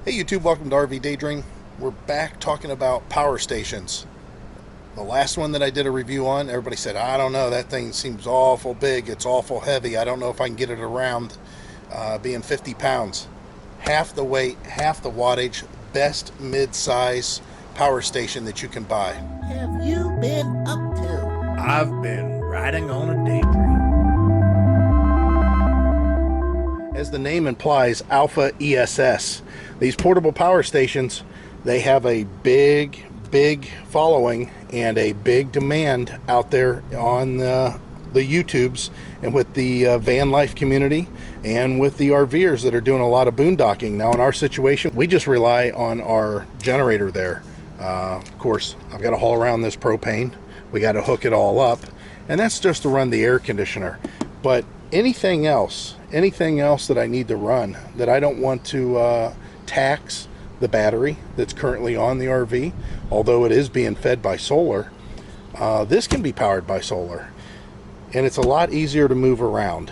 Hey YouTube, welcome to RV Daydream. We're back talking about power stations. The last one that I did a review on, everybody said, I don't know, that thing seems awful big, it's awful heavy, I don't know if I can get it around being 50 pounds. Half the weight, half the wattage, best mid-size power station that you can buy. Have you been up to? I've been riding on a daydream. As the name implies, Alpha ESS. These portable power stations, they have a big following and a big demand out there on the YouTubes and with the van life community and with the RVers that are doing a lot of boondocking. Now in our situation, we just rely on our generator there. Of course, I've got to haul around this propane. We got to hook it all up, and that's just to run the air conditioner. But anything else that I need to run that I don't want to tax the battery that's currently on the RV, although it is being fed by solar, this can be powered by solar, and it's a lot easier to move around.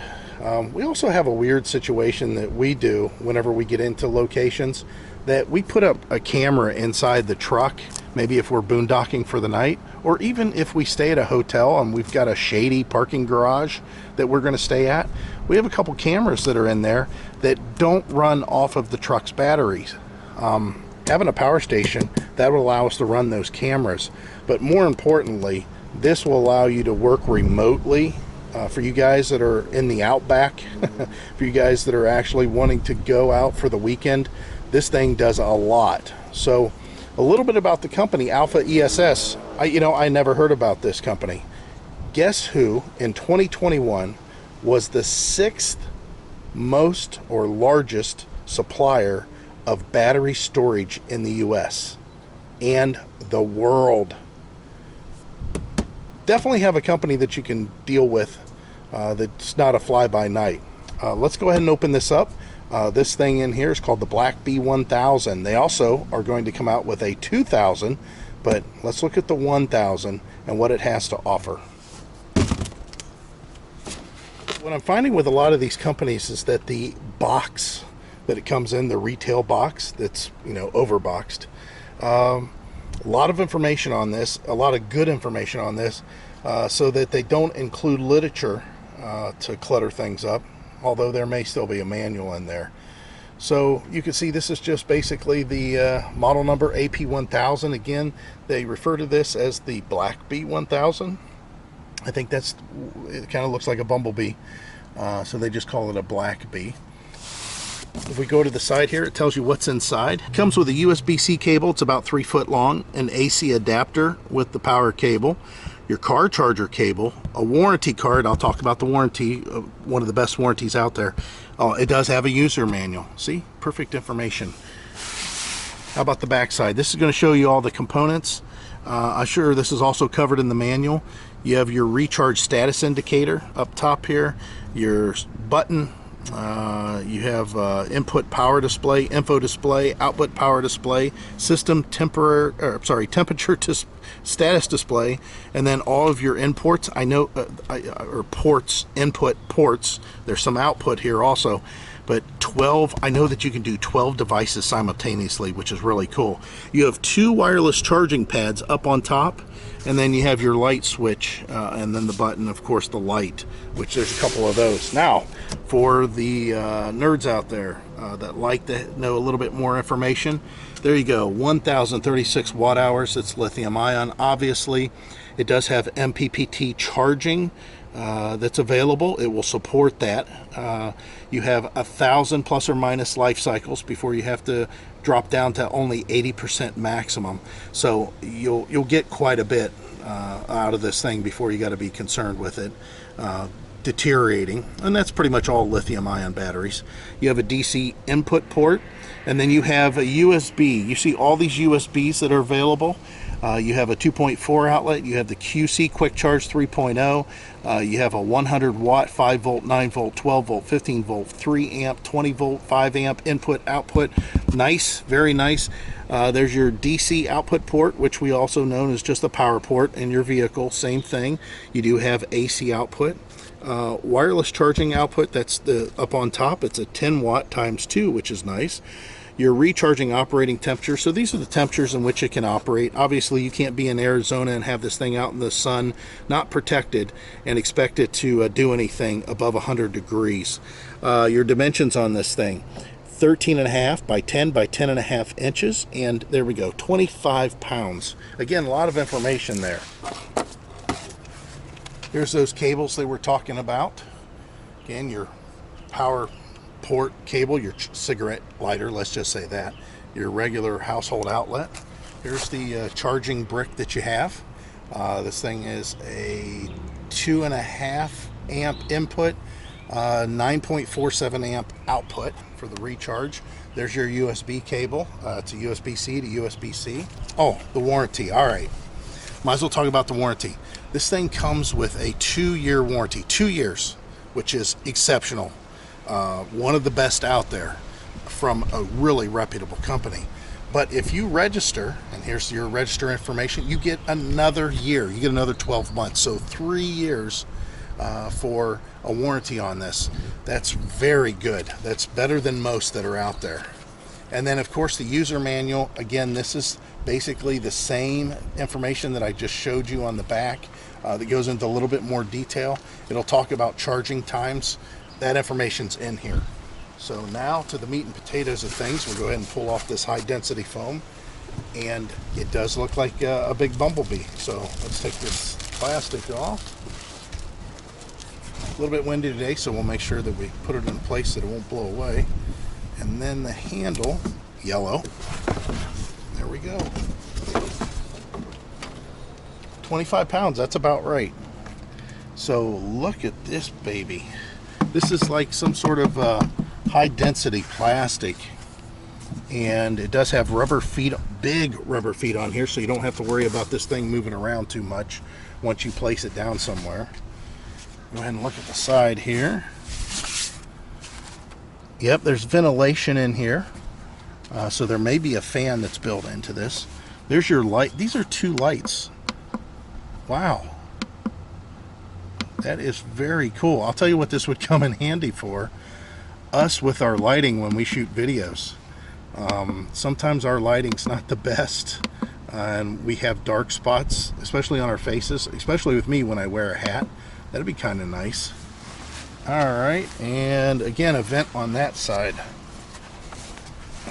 We also have a weird situation that we do whenever we get into locations, that we put up a camera inside the truck, maybe if we're boondocking for the night, or even if we stay at a hotel and we've got a shady parking garage that we're going to stay at. We have a couple cameras that are in there that don't run off of the truck's batteries. Having a power station, that will allow us to run those cameras, but more importantly, this will allow you to work remotely. For you guys that are in the outback, for you guys that are actually wanting to go out for the weekend, this thing does a lot. So a little bit about the company, Alpha ESS. I never heard about this company. Guess who in 2021 was the 6th most or largest supplier of battery storage in the US and the world? Definitely have a company that you can deal with that's not a fly-by-night. Let's go ahead and open this up. This thing in here is called the Black Bee 1000. They also are going to come out with a 2000, but let's look at the 1000 and what it has to offer. What I'm finding with a lot of these companies is that the box that it comes in, the retail box that's, overboxed, a lot of information on this, a lot of good information on this, so that they don't include literature to clutter things up, although there may still be a manual in there. So you can see this is just basically the model number AP1000. Again, they refer to this as the Black Bee 1000. I think it kind of looks like a bumblebee, so they just call it a Black Bee. If we go to the side here, it tells you what's inside. It comes with a USB-C cable. It's about 3 foot long, an AC adapter with the power cable, your car charger cable, a warranty card. I'll talk about the warranty, one of the best warranties out there. Oh, it does have a user manual. See, perfect information. How about the back side? This is going to show you all the components. I'm sure this is also covered in the manual. You have your recharge status indicator up top here, your button. You have input power display, info display, output power display, system temperature status display, and then all of your inputs. I know, or ports, input ports. There's some output here also, but 12. I know that you can do 12 devices simultaneously, which is really cool. You have 2 wireless charging pads up on top, and then you have your light switch, and then the button, of course, the light, which there's a couple of those. Now, for the nerds out there that like to know a little bit more information, there you go, 1036 watt hours. It's lithium ion. Obviously, it does have MPPT charging that's available. It will support that. You have 1,000 plus or minus life cycles before you have to drop down to only 80% maximum. So you'll get quite a bit out of this thing before you got to be concerned with it deteriorating, and that's pretty much all lithium ion batteries. You have a DC input port, and then you have a USB. You see all these USBs that are available. You have a 2.4 outlet, you have the QC Quick Charge 3.0, you have a 100 watt, 5 volt, 9 volt, 12 volt, 15 volt, 3 amp, 20 volt, 5 amp input output. Nice, very nice. There's your DC output port, which we also know as just a power port in your vehicle. Same thing. You do have AC output. Wireless charging output, that's the up on top. It's a 10 watt times 2, which is nice. your recharging operating temperature. So these are the temperatures in which it can operate. Obviously, you can't be in Arizona and have this thing out in the sun, not protected, and expect it to do anything above 100 degrees. Your dimensions on this thing: 13.5 by 10 by 10.5 inches, and there we go, 25 pounds. Again, a lot of information there. Here's those cables they were talking about. Again, your power port cable, your cigarette lighter, let's just say that, your regular household outlet. Here's the charging brick that you have. This thing is a 2.5 amp input, 9.47 amp output for the recharge. There's your USB cable. It's a USB-C to USB-C. Oh, the warranty. All right. Might as well talk about the warranty. This thing comes with a 2-year warranty. 2 years, which is exceptional. One of the best out there from a really reputable company. But if you register, and here's your register information, you get another year. You get another 12 months. So 3 years for a warranty on this. That's very good. That's better than most that are out there. And then, of course, the user manual. Again, this is basically the same information that I just showed you on the back that goes into a little bit more detail. It'll talk about charging times. That information's in here. So now to the meat and potatoes of things. We'll go ahead and pull off this high density foam. And it does look like a big bumblebee. So let's take this plastic off. A little bit windy today, so we'll make sure that we put it in a place that it won't blow away. And then the handle, yellow. There we go. 25 pounds, that's about right. So look at this baby. This is like some sort of high density plastic. And it does have rubber feet, big rubber feet on here, so you don't have to worry about this thing moving around too much once you place it down somewhere. Go ahead and look at the side here. Yep, there's ventilation in here. So there may be a fan that's built into this. There's your light. These are 2 lights. Wow. That is very cool. I'll tell you what this would come in handy for. Us with our lighting when we shoot videos. Sometimes our lighting's not the best. And we have dark spots, especially on our faces, especially with me when I wear a hat. That'd be kind of nice. Alright, and again, a vent on that side.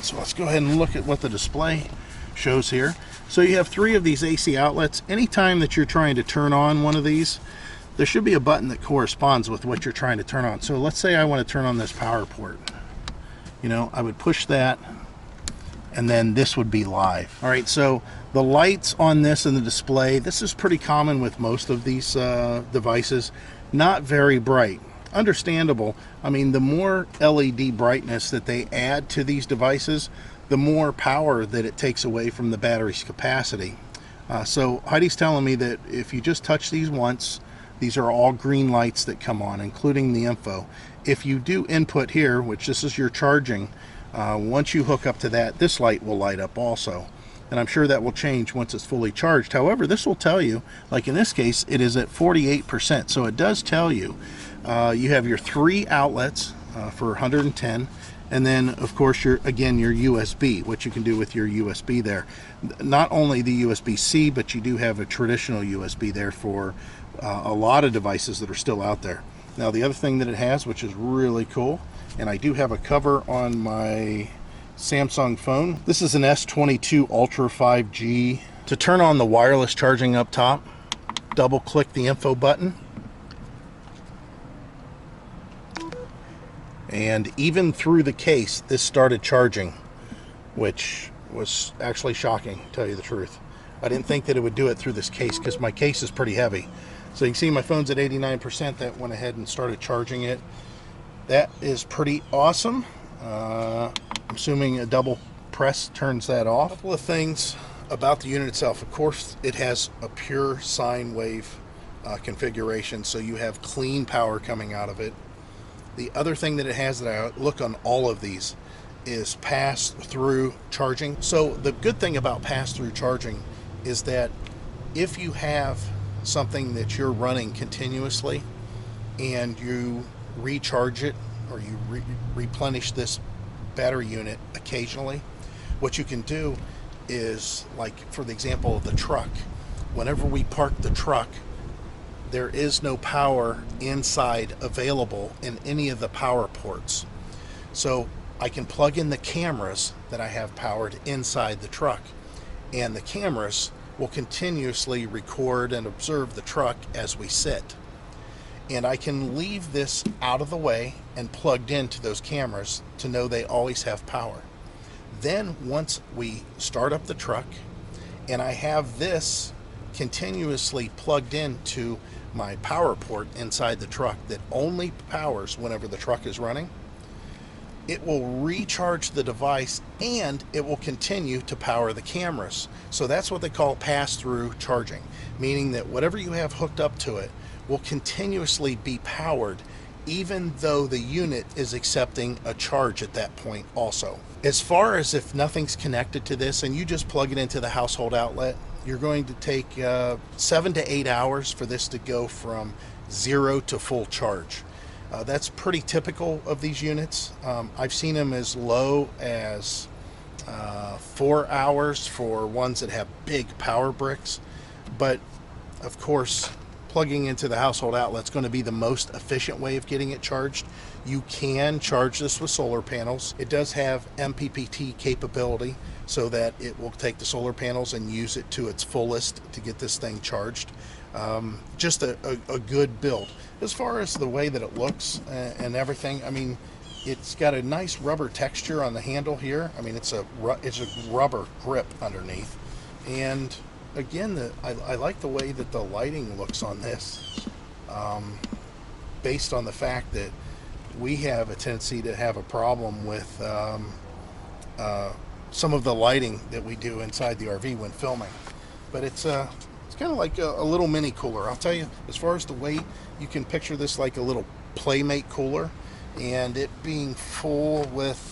So let's go ahead and look at what the display shows here. So you have 3 of these AC outlets. Anytime that you're trying to turn on one of these, there should be a button that corresponds with what you're trying to turn on. So let's say I want to turn on this power port. You know, I would push that, and then this would be live. Alright, so the lights on this and the display, this is pretty common with most of these devices. Not very bright. Understandable. I mean, the more LED brightness that they add to these devices, the more power that it takes away from the battery's capacity. So Heidi's telling me that if you just touch these once, these are all green lights that come on, including the info. If you do input here, which this is your charging, once you hook up to that, this light will light up also. And I'm sure that will change once it's fully charged. However, this will tell you, like in this case, it is at 48%. So it does tell you. You have your 3 outlets for 110, and then of course your USB, what you can do with your USB there. Not only the USB-C, but you do have a traditional USB there for a lot of devices that are still out there. Now the other thing that it has, which is really cool, and I do have a cover on my Samsung phone. This is an S22 Ultra 5G. To turn on the wireless charging up top, double click the info button. And even through the case, this started charging, which was actually shocking, to tell you the truth. I didn't think that it would do it through this case because my case is pretty heavy. So you can see my phone's at 89%. That went ahead and started charging it. That is pretty awesome. I'm assuming a double press turns that off. A couple of things about the unit itself. Of course, it has a pure sine wave configuration, so you have clean power coming out of it. The other thing that it has that I look on all of these is pass-through charging. So the good thing about pass-through charging is that if you have something that you're running continuously and you recharge it or you replenish this battery unit occasionally, what you can do is, like for the example of the truck, whenever we park the truck, there is no power inside available in any of the power ports. So I can plug in the cameras that I have powered inside the truck, and the cameras will continuously record and observe the truck as we sit. And I can leave this out of the way and plugged into those cameras to know they always have power. Then once we start up the truck and I have this continuously plugged into my power port inside the truck that only powers whenever the truck is running, it will recharge the device and it will continue to power the cameras. So that's what they call pass-through charging, meaning that whatever you have hooked up to it will continuously be powered even though the unit is accepting a charge at that point also. As far as if nothing's connected to this and you just plug it into the household outlet, you're going to take 7 to 8 hours for this to go from 0 to full charge. That's pretty typical of these units. I've seen them as low as 4 hours for ones that have big power bricks, but of course plugging into the household outlet is going to be the most efficient way of getting it charged. You can charge this with solar panels. It does have MPPT capability so that it will take the solar panels and use it to its fullest to get this thing charged. Just a good build. As far as the way that it looks and everything, I mean, it's got a nice rubber texture on the handle here. I mean, it's a rubber grip underneath. And again, I like the way that the lighting looks on this, based on the fact that we have a tendency to have a problem with some of the lighting that we do inside the RV when filming. But it's kind of like a little mini cooler. I'll tell you, as far as the weight, you can picture this like a little Playmate cooler, and it being full with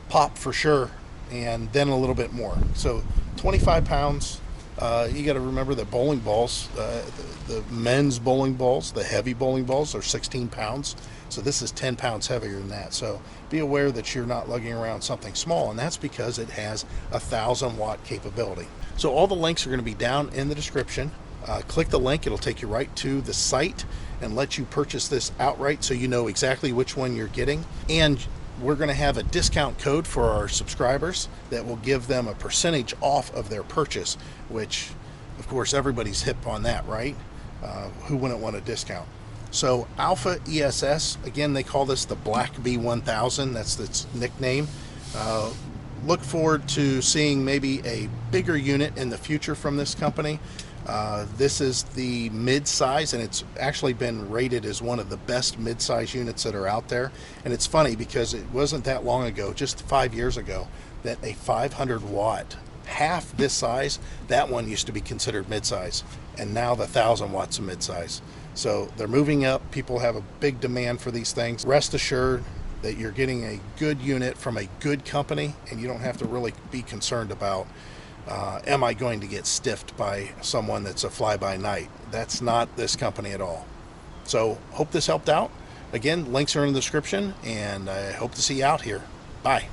pop for sure, and then a little bit more. So 25 pounds. You got to remember that bowling balls, the men's bowling balls, the heavy bowling balls are 16 pounds. So this is 10 pounds heavier than that. So be aware that you're not lugging around something small, and that's because it has 1,000 watt capability. So all the links are going to be down in the description. Click the link, it'll take you right to the site and let you purchase this outright so you know exactly which one you're getting. And we're going to have a discount code for our subscribers that will give them a percentage off of their purchase, which of course everybody's hip on that, right? Who wouldn't want a discount? So Alpha ESS, again, they call this the Black B1000. That's its nickname. Look forward to seeing maybe a bigger unit in the future from this company. This is the mid-size, and it's actually been rated as one of the best mid-size units that are out there. And it's funny because it wasn't that long ago, just 5 years ago, that a 500 watt, half this size, that one used to be considered mid-size, and now the 1,000 watts of mid-size. So they're moving up. People have a big demand for these things. Rest assured that you're getting a good unit from a good company, and you don't have to really be concerned about am I going to get stiffed by someone that's a fly-by-night. That's not this company at all. So hope this helped out. Again, links are in the description, and I hope to see you out here. Bye.